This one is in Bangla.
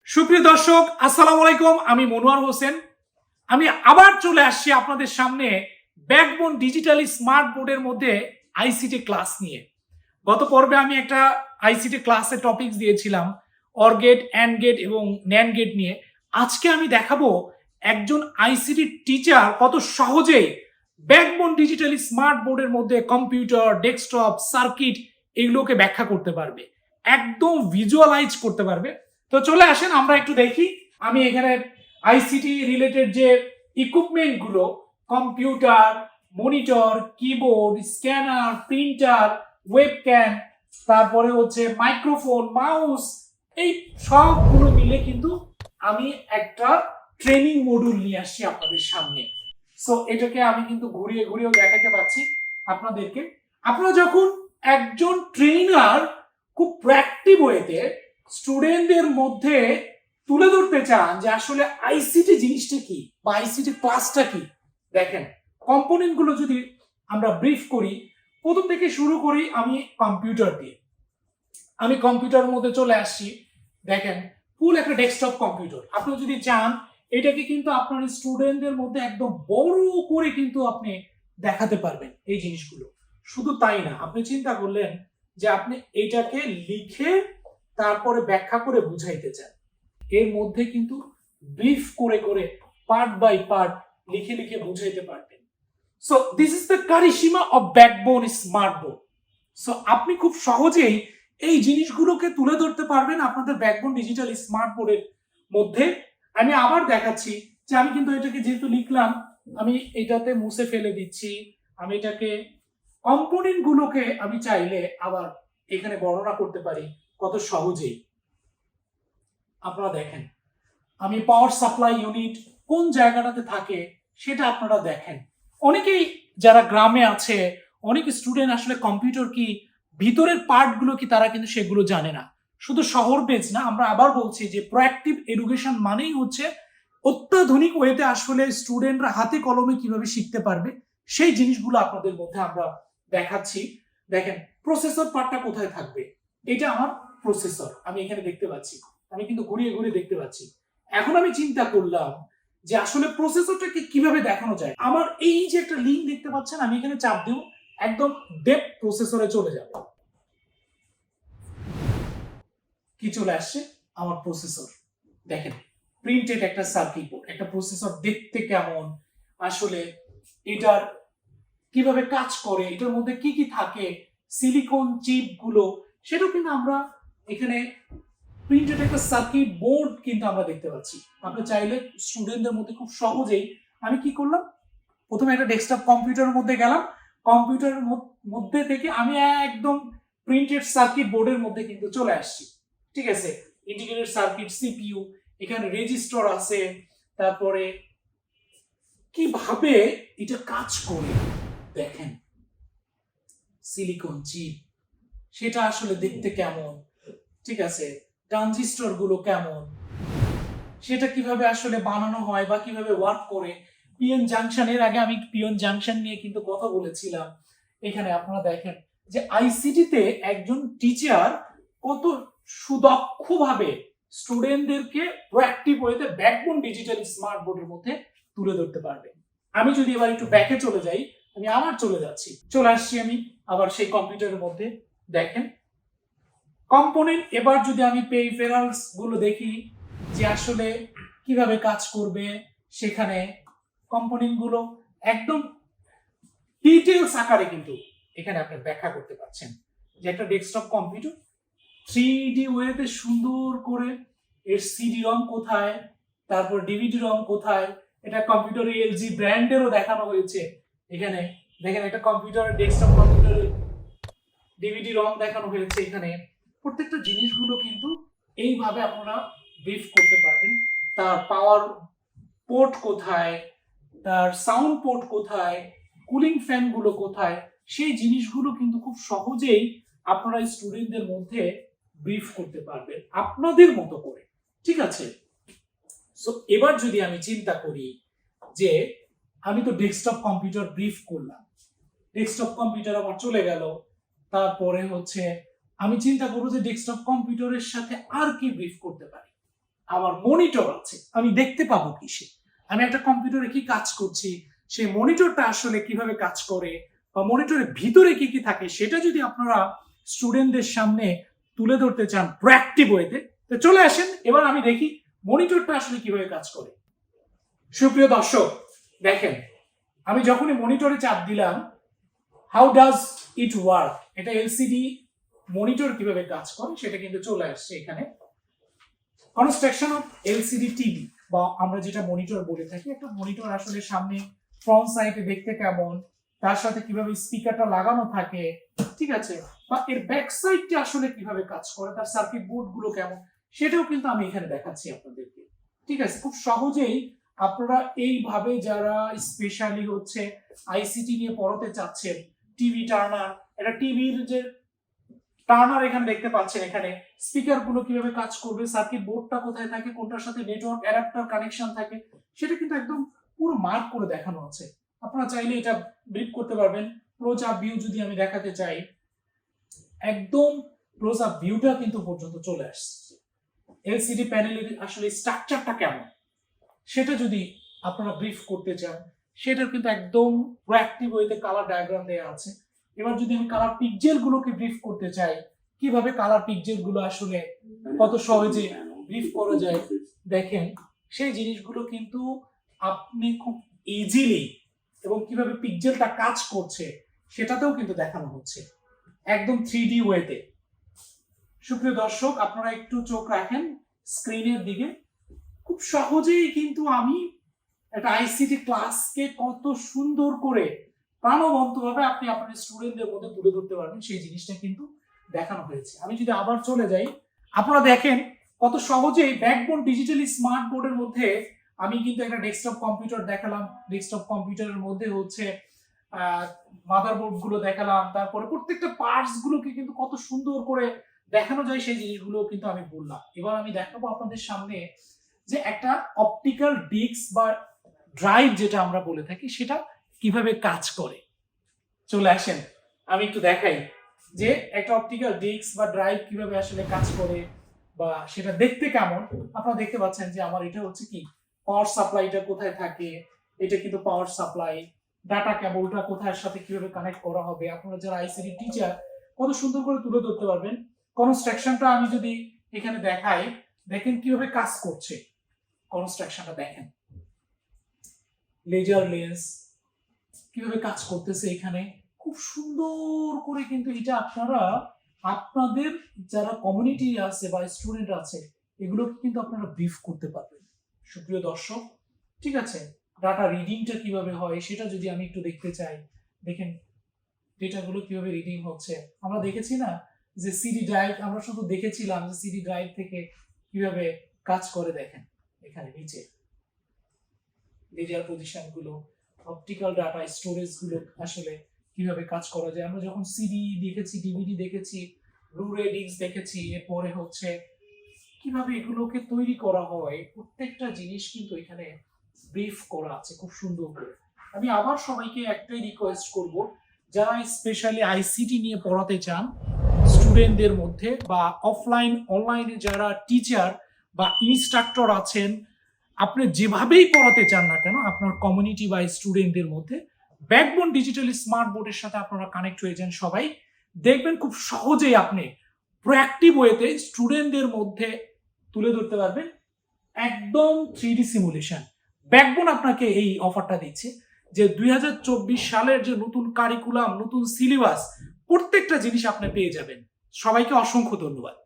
সুপ্রিয় দর্শক, আসসালামু আলাইকুম। আমি মনোয়ার হোসেন। আমি আবার চলে আসছি আপনাদের সামনে ব্যাকবোন ডিজিটালি স্মার্ট বোর্ডের মধ্যে আইসিটি ক্লাস নিয়ে। গত পর্বে আমি একটা আইসিটি ক্লাসে টপিকস দিয়েছিলাম অর গেট, অ্যান্ড গেট এবং ন্যান্ড গেট নিয়ে। আজকে আমি দেখাবো একজন আইসিটি টিচার কত সহজেই ব্যাকবোন ডিজিটালি স্মার্ট বোর্ডের মধ্যে কম্পিউটার, ডেস্কটপ, সার্কিট এগুলোকে ব্যাখ্যা করতে পারবে, একদম ভিজুয়ালাইজ করতে পারবে। তো চলে আসেন আমরা একটু দেখি। আমি এখানে আইসিটি রিলেটেড যে ইকুইপমেন্ট গুলো, computer, monitor, keyboard, scanner, printer, webcam, তারপরে হচ্ছে মাইক্রোফোন, মাউস, এই সবগুলো মিলে কিন্তু আমি একটা ট্রেনিং মডিউল নিয়ে আসছি আপনাদের সামনে। সো এটাকে আমি কিন্তু ঘুরিয়ে ঘুরিয়েও দেখাতে পাচ্ছি আপনাদেরকে। আপনারা যখন একজন ট্রেনার খুব প্রোঅ্যাক্টিভ ওয়েতে স্টুডেন্টদের মধ্যে তুলে ধরতে চান যে আসলে আইসিটি জিনিসটা কি বা আইসিটি ক্লাসটা কি, দেখেন কম্পোনেন্ট গুলো যদি আমরা ব্রিফ করি, প্রথম থেকে শুরু করি আমি কম্পিউটার দিয়ে। আমি কম্পিউটারের মধ্যে চলে আসছি। দেখেন ফুল একটা ডেস্কটপ কম্পিউটার। আপনি যদি চান এটাকে কিন্তু আপনার স্টুডেন্টদের মধ্যে একদম বড় করে কিন্তু আপনি দেখাতে পারবেন এই জিনিসগুলো। শুধু তাই না, আপনি চিন্তা করলেন যে আপনি এটাকে লিখে তারপরে ব্যাখ্যা করে বুঝাইতে চান, এর মধ্যে কিন্তু ব্রিফ করে করে পার্ট বাই পার্ট লিখে লিখে বুঝাইতে পারবেন। So this is the charisma of Backbone smart board. So আপনি খুব সহজেই এই জিনিসগুলোকে তুলে ধরতে পারবেন আপনাদের ব্যাকবোন ডিজিটাল স্মার্ট বোর্ডের মধ্যে। আমি আবার দেখাচ্ছি যে আমি কিন্তু এটাকে যেহেতু লিখলাম, আমি এটাতে মুছে ফেলে দিচ্ছি। আমি এটাকে কম্পোনেন্ট গুলোকে আমি চাইলে আবার এখানে বর্ণনা করতে পারি কত সহজেই। আপনারা দেখেন আমি পাওয়ার সাপ্লাই ইউনিট কোন জায়গাটাতে থাকে সেটা আপনারা দেখেন। অনেকেই যারা গ্রামে আছে, অনেক স্টুডেন্ট আসলে কম্পিউটার কি, ভিতরের পার্টগুলো কি, তারা কিন্তু সেগুলো জানে না। শুধু শহর বেজ না, আমরা আবার বলছি যে প্রোঅ্যাক্টিভ এডুকেশন মানেই হচ্ছে অত্যাধুনিক ওয়েতে আসলে স্টুডেন্টরা হাতে কলমে কিভাবে শিখতে পারবে সেই জিনিসগুলো আপনাদের মধ্যে আমরা দেখাচ্ছি। দেখেন প্রসেসর পার্টটা কোথায় থাকবে, এটা আমার প্রসেসর আমি এখানে দেখতে পাচ্ছি। আমি কিন্তু ঘুরিয়ে ঘুরিয়ে দেখতে পাচ্ছি। এখন আমি চিন্তা করলাম যে আসলে প্রসেসরটাকে কিভাবে দেখানো যায়। আমার এই যে একটা লিঙ্ক দেখতে পাচ্ছেন, আমি এখানে চাপ দিব, একদম ডেপ প্রসেসরে চলে যাব। কি চলে আসছে আমার প্রসেসর। দেখেন প্রিন্টেড একটা সার্কিট বোর্ড। একটা প্রসেসর দেখতে কেমন, আসলে এটার কিভাবে কাজ করে, এটার মধ্যে কি কি থাকে, সিলিকন চিপ গুলো, সেটাও কিন্তু আমরা এখানে প্রিন্টেড একটা সার্কিট বোর্ড কিন্তু আমরা দেখতে পাচ্ছি। আপনি চাইলে স্টুডেন্টদের মধ্যে খুব সহজেই, আমি কি করলাম, প্রথমে একটা ডেস্কটপ কম্পিউটারের মধ্যে গেলাম, কম্পিউটারের মধ্যে থেকে আমি একদম প্রিন্টেড সার্কিট বোর্ডের মধ্যে কিন্তু চলে আসছি। ঠিক আছে, ইন্টিগ্রেটেড সার্কিট, সিপিইউ, এখানে রেজিস্টর আছে, তারপরে কিভাবে এটা কাজ করে দেখেন, সিলিকন চিপ সেটা আসলে দেখতে কেমন, ঠিক আছে, ট্রানজিস্টর গুলো কেমন, সেটা কিভাবে আসলে বানানো হয় বা কিভাবে ওয়ার্ক করে। পিএন জাংশন, এর আগে আমি পিএন জাংশন নিয়ে কিন্তু কথা বলেছিলাম। এখানে আপনারা দেখেন যে আইসিটি তে একজন টিচার কত সুদক্ষভাবে স্টুডেন্টদেরকে প্রোঅ্যাক্টিভ ওয়েতে ব্যাকবোন ডিজিটাল স্মার্ট বোর্ডের মধ্যে তুলে ধরতে পারবে। আমি যদি এবার একটু ব্যাকে চলে যাই, আমি আবার চলে যাচ্ছি, চলে আসছি আমি আবার সেই কম্পিউটারের মধ্যে। দেখেন কম্পোনেন্ট, এবার যদি আমি পেরিফেরালস গুলো দেখি যে আসলে কিভাবে কাজ করবে, সেখানে কম্পোনেন্ট গুলো একদম ডিটেইলস আকারে কিন্তু এখানে আপনি ব্যাখ্যা করতে পারছেন যে একটা ডেস্কটপ কম্পিউটার 3D ওয়েতে সুন্দর করে এর সিডি রম কোথায়, তারপর ডিভিডি রম কোথায়, এটা কম্পিউটারে এলজি ব্র্যান্ডেরও দেখানো হয়েছে। এখানে দেখেন একটা কম্পিউটার, ডেস্কটপ কম্পিউটারে ডিভিডি রম দেখানো হয়েছে। এখানে প্রত্যেকটা জিনিসগুলো কিন্তু এইভাবে আপনারা ব্রিফ করতে পারবেন। তার পাওয়ার পোর্ট কোথায়, তার সাউন্ড পোর্ট কোথায়, কুলিং ফ্যান গুলো কোথায়, সেই জিনিসগুলো কিন্তু খুব সহজেই আপনারা স্টুডেন্টদের মধ্যে ব্রিফ করতে পারবেন আপনাদের মতো করে। ঠিক আছে, সো এবার যদি আমি চিন্তা করি যে আমি তো ডেস্কটপ কম্পিউটার ব্রিফ করলাম, ডেস্কটপ কম্পিউটার আমার চলে গেল, তারপরে হচ্ছে আমি চিন্তা করবো যে ডেস্কটপ কম্পিউটারের সাথে আর কি ব্রিফ করতে পারি। আমার মনিটর আছে, আমি দেখতে পাবো কিসে, আমি একটা কম্পিউটারে কি কাজ করছি, সেই মনিটরটা আসলে কিভাবে কাজ করে বা মনিটরের ভিতরে কি কি থাকে, সেটা যদি আপনারা স্টুডেন্টদের সামনে তুলে ধরতে চান প্রোঅ্যাক্টিভ ওয়েতে, তো চলে আসেন। এবার আমি দেখি মনিটরটা আসলে কিভাবে কাজ করে। সুপ্রিয় দর্শক, দেখেন আমি যখনই মনিটরে চাপ দিলাম, হাউ ডাজ ইট ওয়ার্ক, এটা এলসিডি মনিটর কিভাবে কাজ করে সেটা কিন্তু চলে আসছে এখানে। কনস্ট্রাকশন অফ এলসিডি টিভি বা আমরা যেটা মনিটর বলে থাকি, একটা মনিটর আসলে সামনে ফ্রন্ট সাইডে দেখতে কেমন, তার সাথে কিভাবে স্পিকারটা লাগানো থাকে, ঠিক আছে, বা এর ব্যাক সাইডটা আসলে কিভাবে কাজ করে, তার সার্কিট বোর্ড গুলো কেমন, সেটাও কিন্তু আমি এখানে দেখাচ্ছি আপনাদেরকে। ঠিক আছে, খুব সহজেই আপনারা এইভাবে যারা স্পেশালি হচ্ছে আইসিটি নিয়ে পড়াতে চাচ্ছেন, টিভি টার্নার, এটা টিভির যে টার্নার এখানে দেখতে পাচ্ছেন, এখানে স্পিকার গুলো কিভাবে কাজ করবে, সার্কিট বোর্ডটা কোথায় থাকে, কোনটার সাথে নেটওয়ার্ক অ্যাডাপ্টার কানেকশন থাকে, সেটা কিন্তু একদম পুরো মার্ক করে দেখানো আছে। আপনারা চাইলে এটা ব্রিফ করতে পারবেন। ক্লোজ আপ ভিউ যদি আমি দেখাতে চাই, একদম ক্লোজ আপ ভিউটা কিন্তু পর্যন্ত চলে আসছে। এলসিডি প্যানেলের আসলে স্ট্রাকচারটা কেমন সেটা যদি আপনারা ব্রিফ করতে চান, সেটার কিন্তু একদম প্রোঅ্যাক্টিভ ওয়েতে কালার ডায়াগ্রাম দেওয়া আছে। এবার যদি আমি কালার পিকজেল গুলোকে ব্রিফ করতে চাই, কিভাবে কালার পিকজেল গুলো আসলে কত সহজে ব্রিফ করা যায়, দেখেন সেই জিনিসগুলো কিন্তু আপনি খুব ইজিলি, এবং কিভাবে পিকজেলটা কাজ করছে সেটাতেও কিন্তু দেখানো হচ্ছে একদম 3D ওয়েতে। সুপ্রিয় দর্শক, আপনারা একটু চোখ রাখেন স্ক্রিনের দিকে। খুব সহজেই কিন্তু আমি একটা আইসিটি ক্লাসকে কত সুন্দর করে প্রাণবন্তভাবে আপনি আপনার স্টুডেন্টদের মধ্যে তুলে ধরতে পারবেন, সেই জিনিসটা কিন্তু দেখানো হয়েছে। আমি যদি আবার চলে যাই, আপনারা দেখেন কত সহজেই ব্যাকবোন ডিজিটালি স্মার্ট বোর্ডের মধ্যে আমি কিন্তু একটা ডেস্কটপ কম্পিউটার দেখালাম, ডেস্কটপ কম্পিউটারের মধ্যে হচ্ছে মাদারবোর্ড গুলো দেখালাম, তারপরে প্রত্যেকটা পার্টস গুলোকে কিন্তু কত সুন্দর করে দেখানো যায় সেই জিনিসগুলো কিন্তু আমি বললাম। এবার আমি দেখাবো আপনাদের সামনে যে একটা অপটিক্যাল ডিস্ক বা ড্রাইভ যেটা আমরা বলে থাকি সেটা কিভাবে কাজ করে। চলে আসেন আমি একটু দেখাই যে একটা অপটিক্যাল ডিস্ক বা ড্রাইভ কিভাবে আসলে কাজ করে বা সেটা দেখতে কেমন। আপনারা দেখতে পাচ্ছেন যে আমার এটা হচ্ছে কি পাওয়ার সাপ্লাইটা কোথায় থাকে, এটা কিন্তু পাওয়ার সাপ্লাই, ডাটা কেবলটা কোথায় সাথে কিভাবে কানেক্ট করা হবে, আপনারা যারা আইসিটি টিচার কত সুন্দর করে তুলে ধরতে পারবেন। কনস্ট্রাকশনটা আমি যদি এখানে দেখাই, দেখেন কিভাবে কাজ করছে কনস্ট্রাকশনটা, দেখেন লেজার লেন্স কিভাবে কাজ করতেছে এখানে খুব সুন্দর করে, কিন্তু এটা আপনারা আপনাদের যারা কমিউনিটি আছে বা স্টুডেন্ট আছে এগুলোকে কিন্তু আপনারা ব্রিফ করতে পারবেন। সুপ্রিয় দর্শক, ঠিক আছে, ডাটা রিডিংটা কিভাবে হয় সেটা যদি আমি একটু দেখতে চাই, দেখেন ডেটাগুলো কিভাবে রিডিং হচ্ছে। আমরা দেখেছি না যে সিডি ড্রাইভ, আমরা শুধু দেখেছিলাম যে সিডি ড্রাইভ থেকে কিভাবে কাজ করে, দেখেন এখানে নিচে লেজার পজিশন গুলো, অপটিক্যাল ডাটা স্টোরেজ গুলো আসলে কিভাবে কাজ করা যায়। আমরা যখন সিডি দেখেছি, ডিভিডি দেখেছি, ব্লুরে ডিস্ক দেখেছি, এরপরে হচ্ছে কিভাবে এগুলোকে তৈরি করা হয়, প্রত্যেকটা জিনিস কিন্তু এখানে ব্রিফ করা আছে খুব সুন্দর করে। আমি আবার সবাইকে একটাই রিকোয়েস্ট করব, যারা স্পেশালি আইসিটি নিয়ে পড়াতে চান স্টুডেন্টদের মধ্যে বা অফলাইন অনলাইনে যারা টিচার বা ইনস্ট্রাক্টর আছেন, আপনি যেভাবেই পড়াতে চান না কেন আপনার কমিউনিটি বা স্টুডেন্টদের মধ্যে ব্যাকবোন ডিজিটালি স্মার্ট বোর্ডের সাথে আপনারা কানেক্ট হয়ে যান। সবাই দেখবেন খুব সহজেই আপনি প্রোঅ্যাক্টিভ ওয়েতে স্টুডেন্টদের মধ্যে তুলে ধরতে পারবেন একদম 3D সিমুলেশন। ব্যাকবোন আপনাকে এই অফারটা দিচ্ছে যে 2024 সালের যে নতুন কারিকুলাম, নতুন সিলেবাস, প্রত্যেকটা জিনিস আপনি পেয়ে যাবেন। সবাইকে অসংখ্য ধন্যবাদ।